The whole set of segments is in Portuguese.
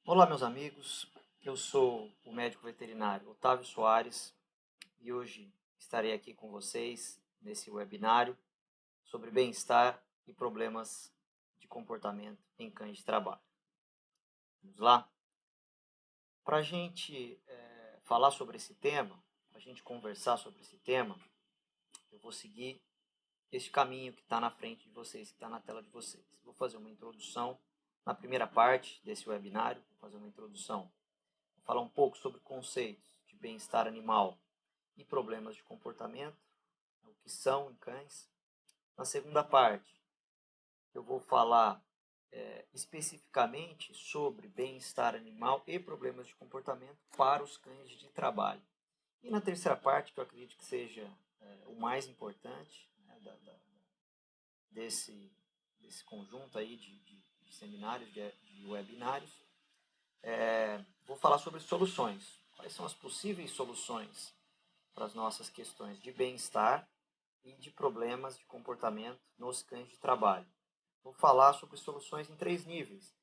Olá, meus amigos. Eu sou o médico veterinário Otávio Soares e hoje estarei aqui com vocês nesse webinário sobre bem-estar e problemas de comportamento em cães de trabalho. Vamos lá? Para a gente falar sobre esse tema, para a gente conversar sobre esse tema, eu vou seguir este caminho que está na frente de vocês, que está na tela de vocês. Vou fazer uma introdução na primeira parte desse webinário, vou fazer uma introdução. Vou falar um pouco sobre conceitos de bem-estar animal e problemas de comportamento, o que são em cães. Na segunda parte, eu vou falar especificamente sobre bem-estar animal e problemas de comportamento para os cães de trabalho. E na terceira parte, que eu acredito que seja o mais importante, né, desse conjunto aí de seminários, de webinários, vou falar sobre soluções. Quais são as possíveis soluções para as nossas questões de bem-estar e de problemas de comportamento nos cães de trabalho. Vou falar sobre soluções em 3 níveis: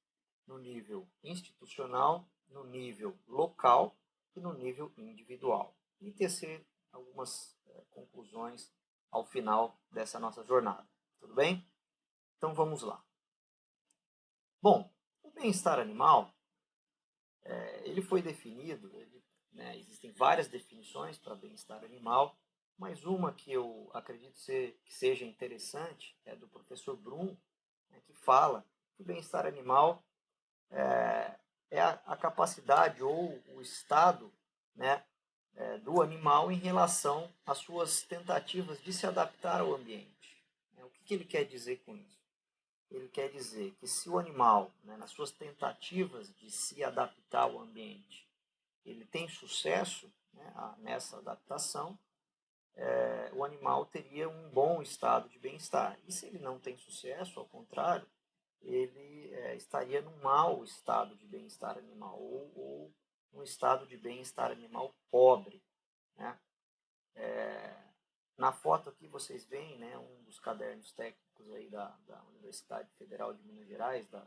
no nível institucional, no nível local e no nível individual. E tecer algumas conclusões ao final dessa nossa jornada. Tudo bem? Então vamos lá. Bom, o bem-estar animal, ele foi definido, existem várias definições para bem-estar animal, mas uma que eu acredito que seja interessante é do professor Brum, que fala que o bem-estar animal é a capacidade ou o estado, né, do animal em relação às suas tentativas de se adaptar ao ambiente. O que ele quer dizer com isso? Ele quer dizer que se o animal, nas suas tentativas de se adaptar ao ambiente, ele tem sucesso, nessa adaptação, o animal teria um bom estado de bem-estar. E se ele não tem sucesso, ao contrário, ele estaria num mau estado de bem-estar animal ou um estado de bem-estar animal pobre. Né? Na foto aqui vocês veem, um dos cadernos técnicos aí da Universidade Federal de Minas Gerais, da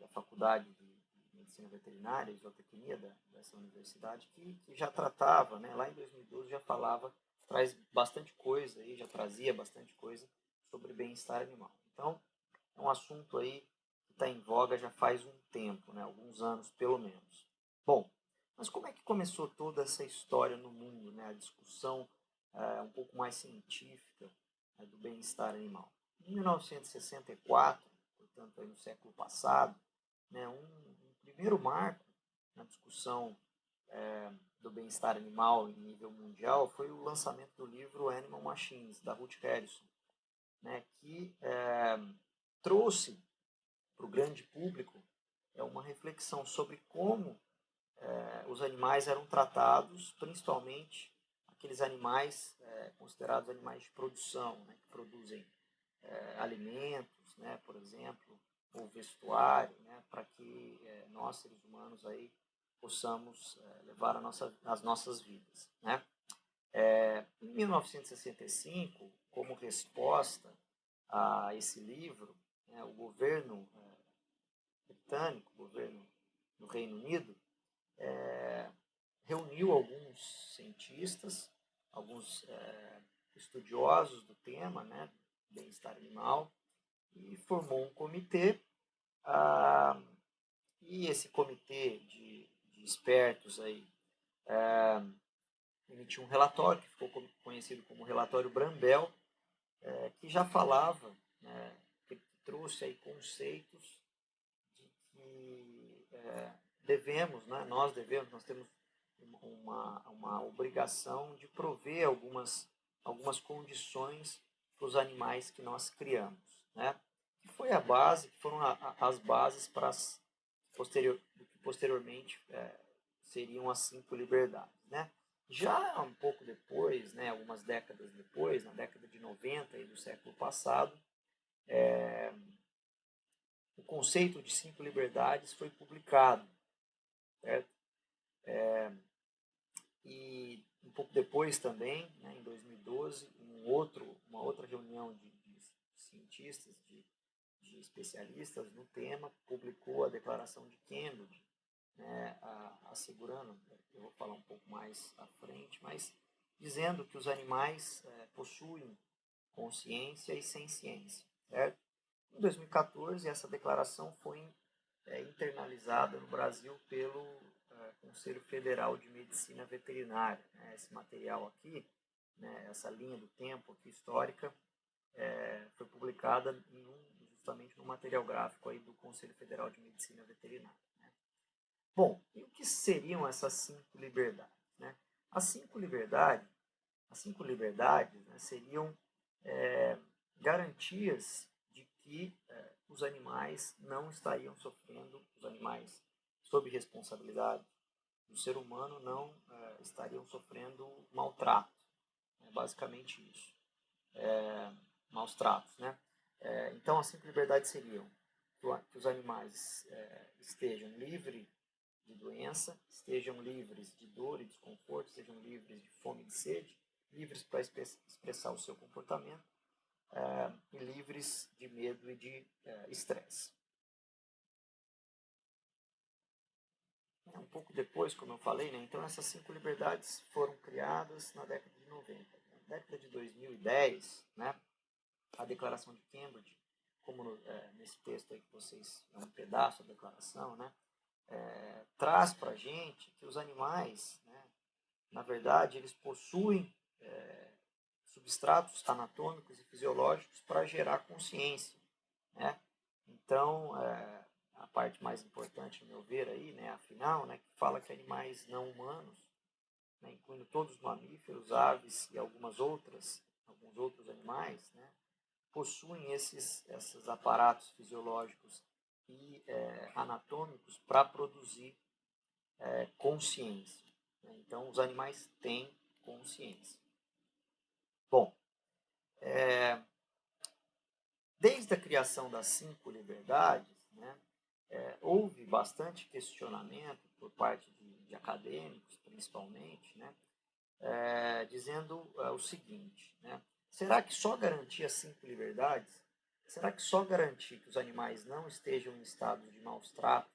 Faculdade de Medicina Veterinária e Zootecnia dessa universidade, que já tratava, lá em 2012 já falava, traz bastante coisa aí, já trazia bastante coisa sobre bem-estar animal. Então, é um assunto aí que está em voga já faz um tempo, alguns anos pelo menos. Bom, mas como é que começou toda essa história no mundo, a discussão um pouco mais científica do bem-estar animal? Em 1964, portanto, aí no século passado, um primeiro marco na discussão do bem-estar animal em nível mundial foi o lançamento do livro Animal Machines, da Ruth Harrison, que trouxe para o grande público uma reflexão sobre como os animais eram tratados, principalmente aqueles animais considerados animais de produção, que produzem alimentos, por exemplo, ou vestuário, para que nós, seres humanos, aí, possamos levar as nossas vidas. Em 1965, como resposta a esse livro, o governo britânico, o governo do Reino Unido, reuniu alguns cientistas, alguns estudiosos do tema, bem-estar animal, e formou um comitê. E esse comitê de expertos aí emitiu um relatório que ficou conhecido como relatório Brambell, que já falava, que trouxe aí conceitos de que nós temos uma obrigação de prover algumas condições para os animais que nós criamos, que foi a base, que foram as bases para que posteriormente seriam as 5 liberdades, Já um pouco depois, algumas décadas depois, na década de 90 e do século passado, o conceito de 5 liberdades foi publicado, certo? E um pouco depois também, em 2012, uma outra reunião de cientistas, de especialistas no tema, publicou a Declaração de Cambridge, né, assegurando, eu vou falar um pouco mais à frente, mas dizendo que os animais possuem consciência e senciência, certo? Em 2014, essa declaração foi internalizada no Brasil pelo Conselho Federal de Medicina Veterinária. Né? Esse material aqui, né, essa linha do tempo aqui histórica, foi publicada justamente no material gráfico aí do Conselho Federal de Medicina Veterinária. Né? Bom, e o que seriam essas 5 liberdades? Né? As 5 liberdades, né, seriam garantias de que os animais não estariam sofrendo, os animais sob responsabilidade do ser humano não estariam sofrendo maltrato. É basicamente isso. Maus tratos. Né? Então, as 5 liberdades seriam que os animais estejam livres de doença, estejam livres de dor e desconforto, estejam livres de fome e de sede, livres para expressar o seu comportamento, e livres de medo e de estresse. Um pouco depois, como eu falei, né, então essas 5 liberdades foram criadas na década de 90. Na década de 2010, né, a Declaração de Cambridge, como nesse texto aí que vocês, é um pedaço da declaração, né, traz para a gente que os animais, né, na verdade, eles possuem substratos anatômicos e fisiológicos para gerar consciência. Né? Então, a parte mais importante, no meu ver, aí, né, afinal, né, que fala que animais não humanos, né, incluindo todos os mamíferos, aves e alguns outros animais, né, possuem esses aparatos fisiológicos e anatômicos para produzir consciência. Né? Então, os animais têm consciência. Bom, desde a criação das 5 liberdades, né, houve bastante questionamento por parte de acadêmicos, principalmente, né, dizendo o seguinte, né, será que só garantir as 5 liberdades, será que só garantir que os animais não estejam em estado de maus tratos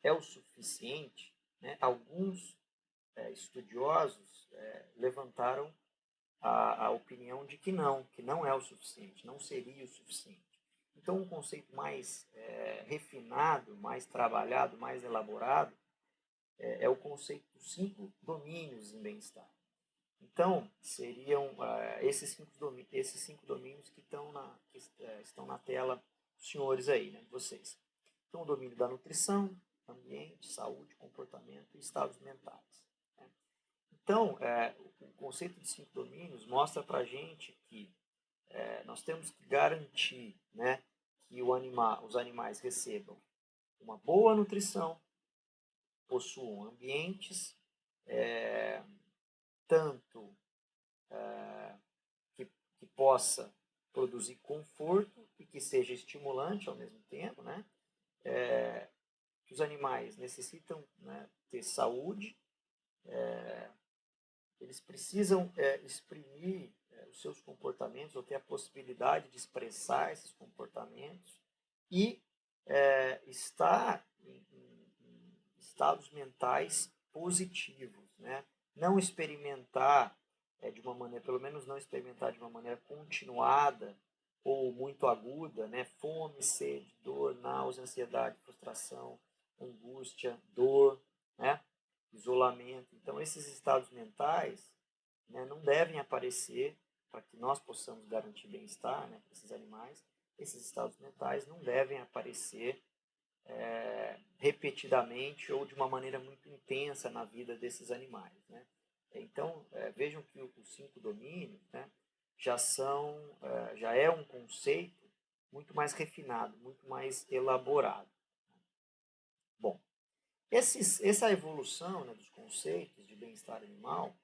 é o suficiente? Né? Alguns estudiosos levantaram a opinião de que não é o suficiente, não seria o suficiente. Então, um conceito mais refinado, mais trabalhado, mais elaborado, é o conceito dos 5 domínios em bem-estar. Então, seriam esses 5 domínios que estão na tela dos senhores aí, né, vocês. Então, o domínio da nutrição, ambiente, saúde, comportamento e estados mentais. Né? Então, o conceito de 5 domínios mostra para a gente que nós temos que garantir, né, que os animais recebam uma boa nutrição, possuam ambientes tanto que possa produzir conforto e que seja estimulante ao mesmo tempo, né? Que os animais necessitam, né, ter saúde, eles precisam exprimir os seus comportamentos ou ter a possibilidade de expressar esses comportamentos e estar em estados mentais positivos, né? Não experimentar de uma maneira, pelo menos não experimentar de uma maneira continuada ou muito aguda, né? Fome, sede, dor, náusea, ansiedade, frustração, angústia, dor, né? Isolamento. Então, esses estados mentais, né, não devem aparecer para que nós possamos garantir bem-estar, né, para esses animais. Esses estados mentais não devem aparecer repetidamente ou de uma maneira muito intensa na vida desses animais. Né? Então, vejam que os 5 domínios, né, já é um conceito muito mais refinado, muito mais elaborado. Bom, essa evolução, né, dos conceitos de bem-estar animal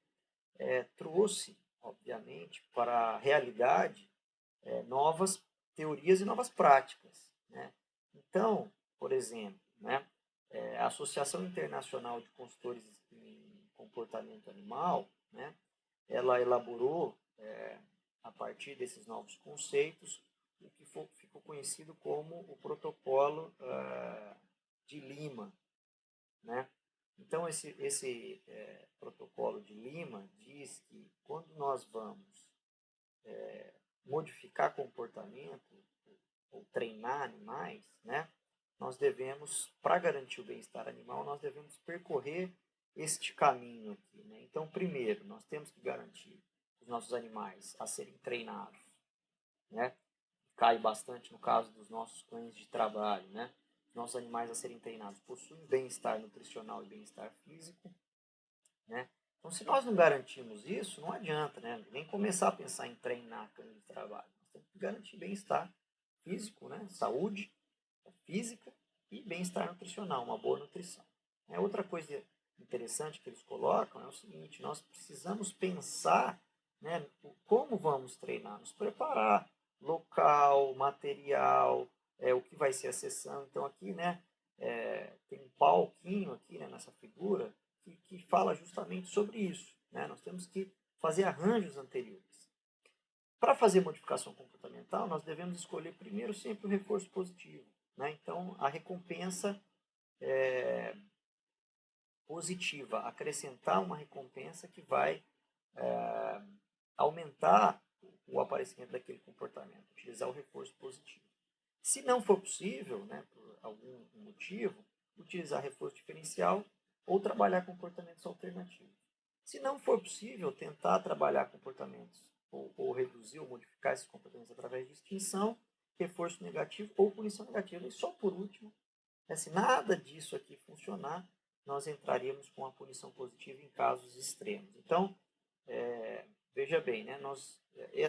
trouxe, obviamente, para a realidade novas teorias e novas práticas. Né? Então, por exemplo, né, a Associação Internacional de Consultores em Comportamento Animal, né, ela elaborou, a partir desses novos conceitos, o que ficou conhecido como o protocolo de Lima, né? Então, esse protocolo de Lima diz que quando nós vamos modificar comportamento ou treinar animais, né, nós devemos, para garantir o bem-estar animal, nós devemos percorrer este caminho aqui, né? Então, primeiro, nós temos que garantir os nossos animais a serem treinados, né? Cai bastante no caso dos nossos cães de trabalho, né? Nossos animais a serem treinados possuem bem-estar nutricional e bem-estar físico, né? Então, se nós não garantirmos isso, não adianta, né? Nem começar a pensar em treinar cães de trabalho. Nós temos que garantir bem-estar físico, né? Saúde física e bem-estar nutricional, uma boa nutrição. Outra coisa interessante que eles colocam é o seguinte: nós precisamos pensar, né, como vamos treinar, nos preparar, local, material, o que vai ser a sessão. Então aqui, né, tem um palquinho aqui, né, nessa figura que fala justamente sobre isso, né? Nós temos que fazer arranjos anteriores. Para fazer modificação comportamental, nós devemos escolher primeiro sempre o reforço positivo, né? Então, a recompensa positiva, acrescentar uma recompensa que vai aumentar o aparecimento daquele comportamento, utilizar o reforço positivo. Se não for possível, né, por algum motivo, utilizar reforço diferencial ou trabalhar comportamentos alternativos. Se não for possível, tentar trabalhar comportamentos ou reduzir ou modificar esses comportamentos através de extinção, reforço negativo ou punição negativa. E só por último, se nada disso aqui funcionar, nós entraríamos com a punição positiva em casos extremos. Então, veja bem, né,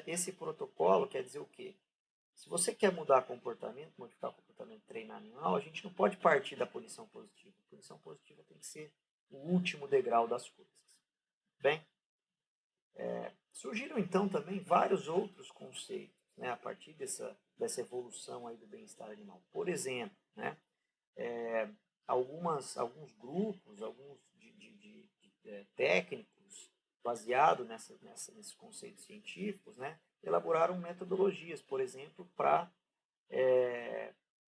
esse protocolo quer dizer o quê? Se você quer mudar comportamento, modificar comportamento, treinar animal, a gente não pode partir da punição positiva. A punição positiva tem que ser o último degrau das coisas. Bem, surgiram então também vários outros conceitos, né, a partir dessa evolução aí do bem-estar animal. Por exemplo, né, alguns grupos, alguns técnicos, baseados nesses conceitos científicos, né, elaboraram metodologias, por exemplo, para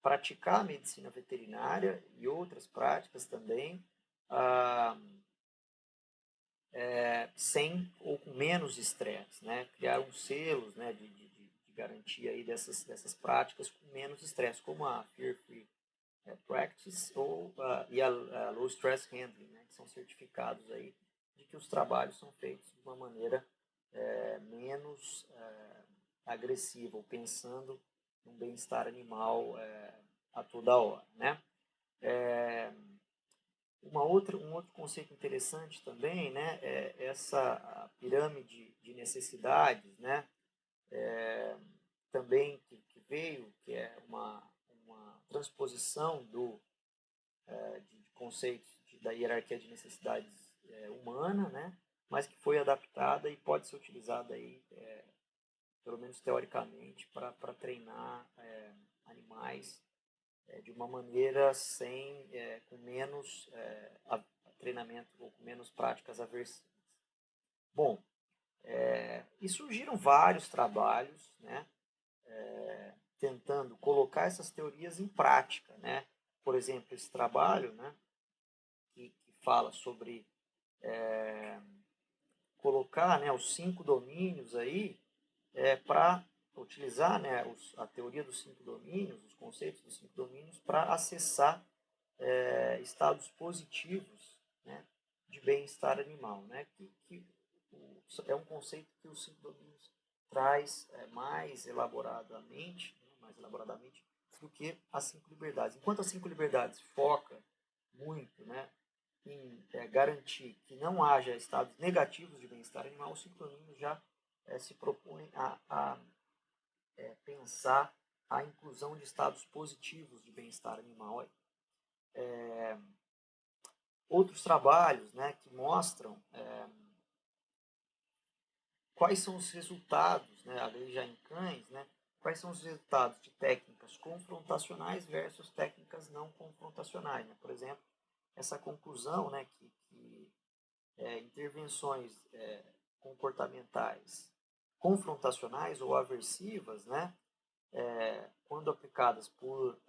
praticar a medicina veterinária e outras práticas também, sem ou com menos estresse, né? Criaram selos, né, de garantia aí dessas práticas com menos estresse, como a Fear Free Practice e a Low Stress Handling, né, que são certificados aí de que os trabalhos são feitos de uma maneira menos agressiva, ou pensando no bem-estar animal a toda hora, né? Um outro conceito interessante também, né, é essa pirâmide de necessidades, né, também que veio, que é uma transposição de conceitos da hierarquia de necessidades humana, né, mas que foi adaptada e pode ser utilizada aí, pelo menos teoricamente, para treinar animais de uma maneira com menos treinamento ou com menos práticas aversivas. Bom, e surgiram vários trabalhos, né, tentando colocar essas teorias em prática, né? Por exemplo, esse trabalho, né, que fala sobre colocar, né, os 5 domínios aí para utilizar, né, a teoria dos 5 domínios, os conceitos dos 5 domínios, para acessar estados positivos, né, de bem-estar animal, né, que é um conceito que os 5 domínios traz mais elaboradamente do que as 5 liberdades. Enquanto as 5 liberdades foca muito, né, em garantir que não haja estados negativos de bem-estar animal, os 5 domínios já se propõem a pensar a inclusão de estados positivos de bem-estar animal. Outros trabalhos, né, que mostram quais são os resultados, né, ali já em cães, né, quais são os resultados de técnicas confrontacionais versus técnicas não confrontacionais. Né? Por exemplo, essa conclusão, né, que intervenções comportamentais confrontacionais ou aversivas, né, quando aplicadas por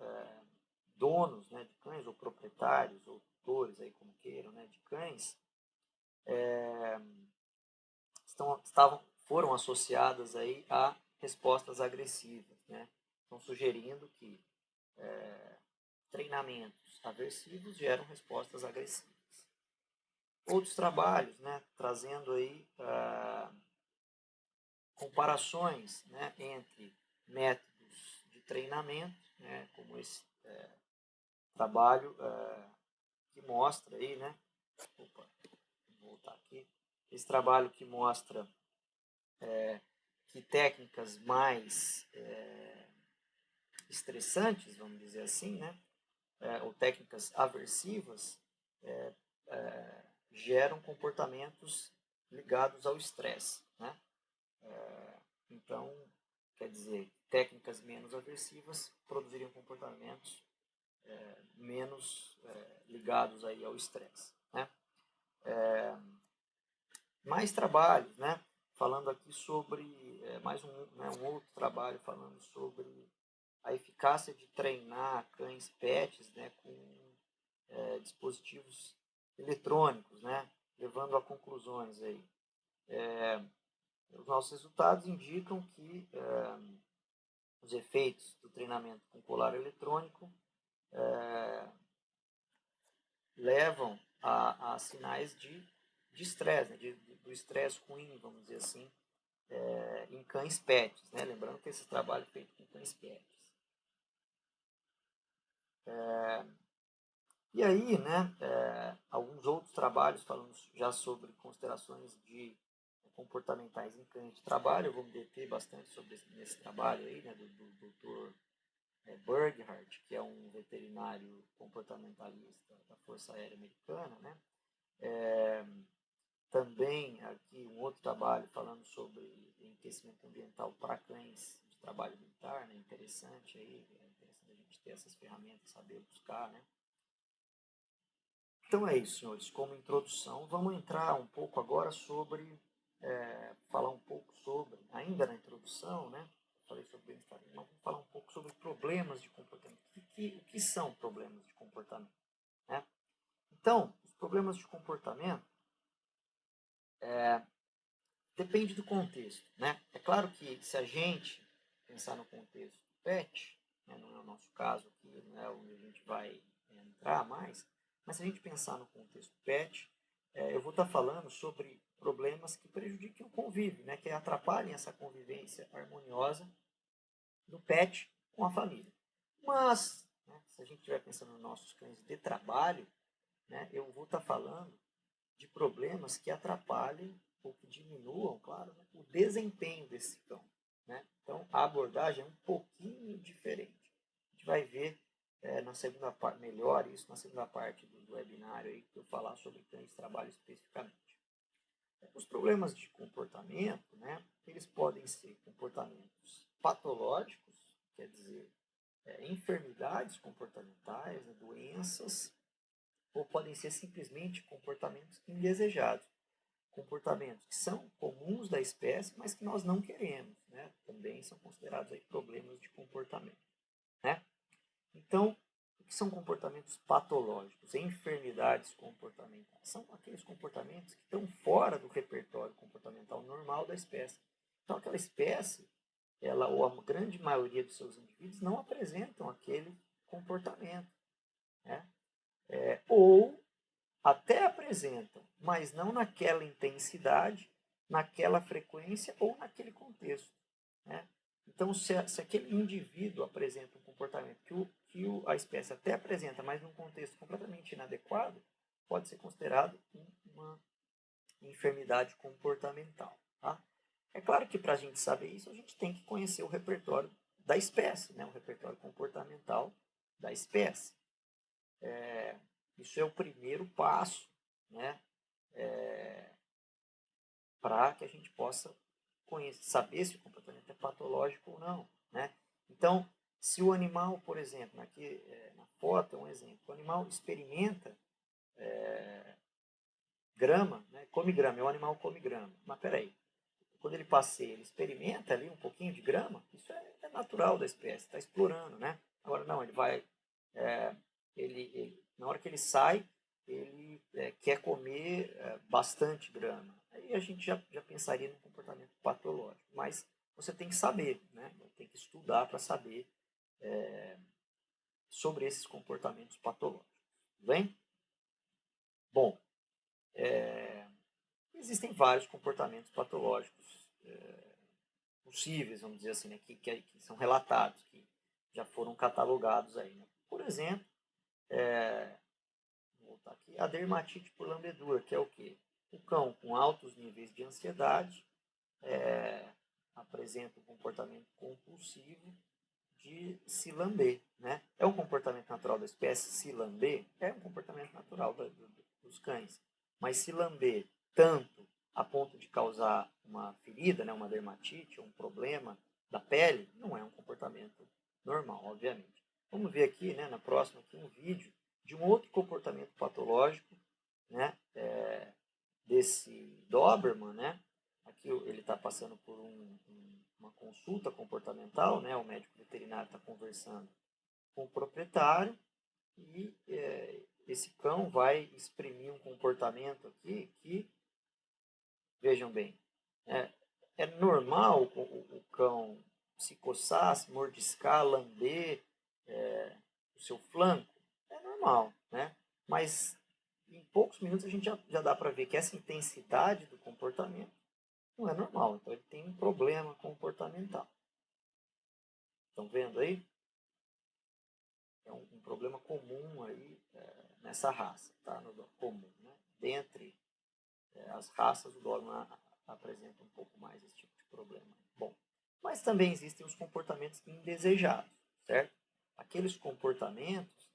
donos, né, de cães, ou proprietários, ou tutores, aí como queiram, né, de cães, foram associadas aí a respostas agressivas, né? Então, sugerindo que treinamentos aversivos geram respostas agressivas. Outros trabalhos, né, trazendo aí comparações, né, entre métodos de treinamento, né, como esse trabalho que mostra aí, né, vou voltar aqui, esse trabalho que mostra que técnicas mais estressantes, vamos dizer assim, né, ou técnicas aversivas, geram comportamentos ligados ao estresse, né? Então, quer dizer, técnicas menos aversivas produziriam comportamentos menos ligados aí ao estresse, né? Mais trabalhos, né? Falando aqui sobre mais um outro trabalho falando sobre a eficácia de treinar cães pets, né, com dispositivos eletrônicos, né, levando a conclusões aí. Os nossos resultados indicam que os efeitos do treinamento com colar eletrônico levam a sinais de estresse, né, do estresse ruim, vamos dizer assim, em cães pets, né? Lembrando que esse trabalho é feito com cães pets. E aí, né, alguns outros trabalhos falando já sobre considerações de comportamentais em cães de trabalho. Eu vou me deter bastante sobre nesse trabalho aí, né, do Dr. Burghardt, que é um veterinário comportamentalista da Força Aérea Americana, né? Também aqui um outro trabalho falando sobre enriquecimento ambiental para cães de trabalho militar, né? Interessante aí, é interessante a gente ter essas ferramentas, saber buscar, né? Então é isso, senhores, como introdução, vamos entrar um pouco agora sobre, falar um pouco sobre, ainda na introdução, né? Falei sobre bem-estar animal, vamos falar um pouco sobre problemas de comportamento. O que são problemas de comportamento, né? Então, os problemas de comportamento depende do contexto, né? É claro que se a gente pensar no contexto pet, né, não é o nosso caso aqui, não é onde a gente vai entrar mais, mas se a gente pensar no contexto pet, eu vou estar falando sobre problemas que prejudiquem o convívio, né, que atrapalhem essa convivência harmoniosa do pet com a família. Mas, né, se a gente estiver pensando nos nossos cães de trabalho, né, eu vou estar falando de problemas que atrapalhem ou que diminuam, claro, né, o desempenho desse cão, né? Então, a abordagem é um pouquinho diferente. A gente vai ver na segunda parte, melhor isso na segunda parte do webinário, aí, que eu falar sobre cães de trabalho especificamente. Os problemas de comportamento, né, eles podem ser comportamentos patológicos, quer dizer, enfermidades comportamentais, né, doenças, ou podem ser simplesmente comportamentos indesejados. Comportamentos que são comuns da espécie, mas que nós não queremos, né? Também são considerados aí problemas de comportamento, né? Então, o que são comportamentos patológicos, enfermidades comportamentais? São aqueles comportamentos que estão fora do repertório comportamental normal da espécie. Então, aquela espécie, ela ou a grande maioria dos seus indivíduos não apresentam aquele comportamento, né? Ou até apresentam, mas não naquela intensidade, naquela frequência ou naquele contexto, né? Então, se aquele indivíduo apresenta um comportamento que a espécie até apresenta, mas num contexto completamente inadequado, pode ser considerado uma enfermidade comportamental. Tá? É claro que para a gente saber isso, a gente tem que conhecer o repertório da espécie, né? O repertório comportamental da espécie. Isso é o primeiro passo, né, para que a gente possa saber se o comportamento é patológico ou não, né? Então, se o animal, por exemplo, aqui na foto é um exemplo, o animal experimenta grama, né, come grama, o animal come grama, mas peraí, quando ele passeia, ele experimenta ali um pouquinho de grama, isso é natural da espécie, está explorando, né? Agora não, ele vai, na hora que ele sai, ele quer comer bastante grama. Aí a gente já pensaria no comportamento patológico, mas você tem que saber, né? Tem que estudar para saber sobre esses comportamentos patológicos. Tudo bem? Bom, existem vários comportamentos patológicos possíveis, vamos dizer assim, né, que são relatados, que já foram catalogados aí. Né? Por exemplo, vou voltar aqui, a dermatite por lambedura, que é o quê? O cão com altos níveis de ansiedade apresenta um comportamento compulsivo de se lamber. Né? É um comportamento natural da espécie se lamber? É um comportamento natural dos cães. Mas se lamber tanto a ponto de causar uma ferida, né, uma dermatite, um problema da pele, não é um comportamento normal, obviamente. Vamos ver aqui, né, na próxima, aqui um vídeo de um outro comportamento patológico, né, desse Doberman, né? Aqui ele está passando por uma consulta comportamental, né? O médico veterinário está conversando com o proprietário e esse cão vai exprimir um comportamento aqui que, vejam bem, é normal o cão se coçar, se mordiscar, lamber o seu flanco? É normal, né? Mas em poucos minutos a gente já dá para ver que essa intensidade do comportamento não é normal. Então ele tem um problema comportamental. Estão vendo aí? É um problema comum aí nessa raça, tá? No comum, né? Dentre as raças, o Doberman apresenta um pouco mais esse tipo de problema. Bom, mas também existem os comportamentos indesejados, certo? Aqueles comportamentos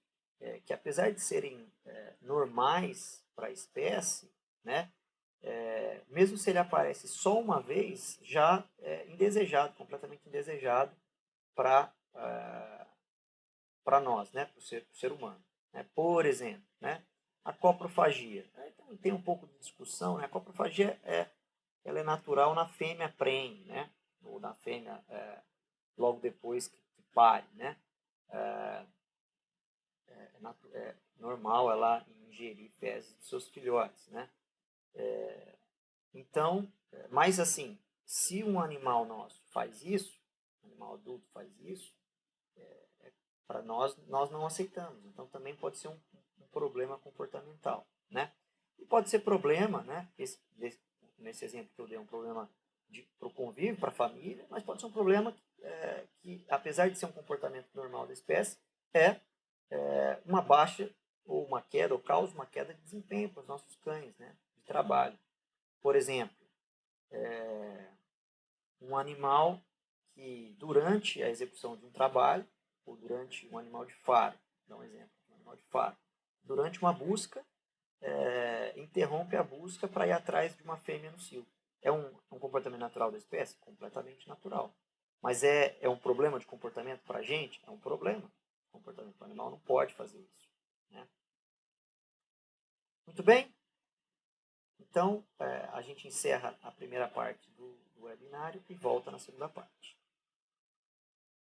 que, apesar de serem normais para a espécie, né? Mesmo se ele aparece só uma vez, já é indesejado, completamente indesejado para nós, né? Para o ser humano. Né? Por exemplo, né? A coprofagia. Tem um pouco de discussão, né? A coprofagia ela é natural na fêmea prenhe, né? Ou na fêmea logo depois que pare, né? É normal ela ingerir fezes de seus filhotes, né? Então, mas assim, se um animal nosso faz isso, um animal adulto faz isso, para nós não aceitamos. Então também pode ser um problema comportamental, né? E pode ser problema, né? Nesse exemplo que eu dei, um problema para o convívio, para a família, mas pode ser um problema que, apesar de ser um comportamento normal da espécie, uma baixa ou uma queda, ou causa uma queda de desempenho para os nossos cães, né? De trabalho. Por exemplo, um animal que durante a execução de um trabalho, ou durante um animal de faro, vou dar um exemplo, um animal de faro, durante uma busca, interrompe a busca para ir atrás de uma fêmea no cio. É um comportamento natural da espécie? Completamente natural. Mas é um problema de comportamento para a gente? É um problema. O comportamento do animal não pode fazer isso. Né? Muito bem? Então, a gente encerra a primeira parte do webinário e volta na segunda parte.